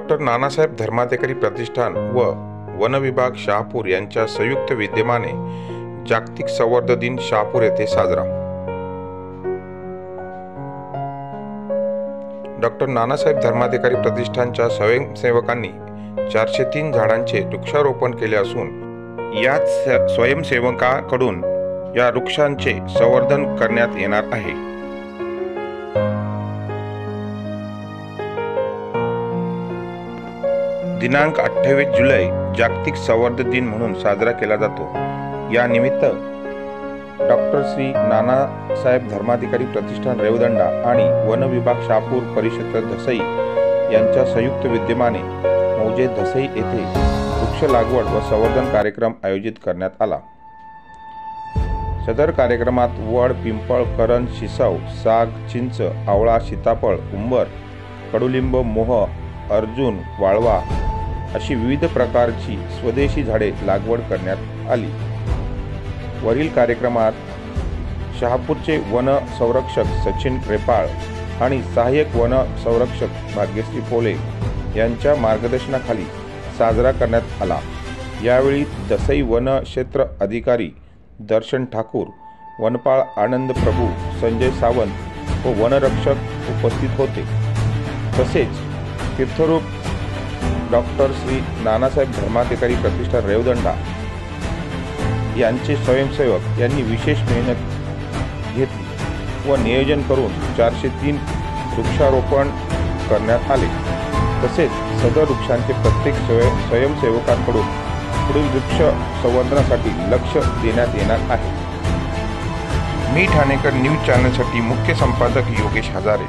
Doctor Nanasaheb Dharmadhikari प्रतिष्ठान व one विभाग शहापूर यांच्या संयुक्त विद्यमाने जागतिक संवर्धन दिन शहापूर येथे साजरा। डॉक्टर नानासाहेब धर्माधिकारी प्रतिष्ठानच्या स्वयंसेवकांनी 403 झाडांचे वृक्षारोपण केले असून याच स्वयंसेवकांकडून या वृक्षांचे संवर्धन करण्यात येणार आहे। दिनांक 28 जुलै जागतिक संवर्धन दिन म्हणून साजरा केला जातो। या निमित्त डॉक्टर श्री नानासाहेब धर्माधिकारी प्रतिष्ठान रेवदंडा आणि वन विभाग शहापूर परिषद धसई यांच्या संयुक्त विद्यमाने मौजे धसई येथे वृक्ष लागवड व संवर्धन कार्यक्रम आयोजित करण्यात आला। सदर कार्यक्रमात वड, पिंपळ, करण, शिसव, साग, चिंच, आवळा, सीताफळ, उंबर, कडुलिंब, मोह, अर्जुन, वाळवा अशी विविध प्रकारची स्वदेशी झाडे लागवड करण्यात आली। वरील कार्यक्रमात शहापूरचे वन संरक्षक सचिन रेपाळ आणि सहाय्यक वन संरक्षक भाग्यश्री पोले यांच्या मार्गदर्शनाखाली साजरा करण्यात आला। यावेळी दसई वन क्षेत्र अधिकारी दर्शन ठाकूर, वनपाळ आनंद प्रभू, संजय सावंत व वनरक्षक उपस्थित होते। तसेच तीर्थरूप डॉक्टर श्री नानासाहेब धर्माधिकारी प्रतिष्ठान रेवदंडा यांचे स्वयंसेवक यांनी विशेष मेहनत घेतली व नियोजन करून 403 वृक्षारोपण करण्यात आले। तसेच सदर वृक्षांचे प्रत्येक स्वयंसेवकांकडून पुढील वृक्ष संवर्धनासाठी लक्ष देण्यात येणार आहे। मी ठाणेकर न्यूज चॅनलसाठी मुख्य संपादक योगेश हजारे।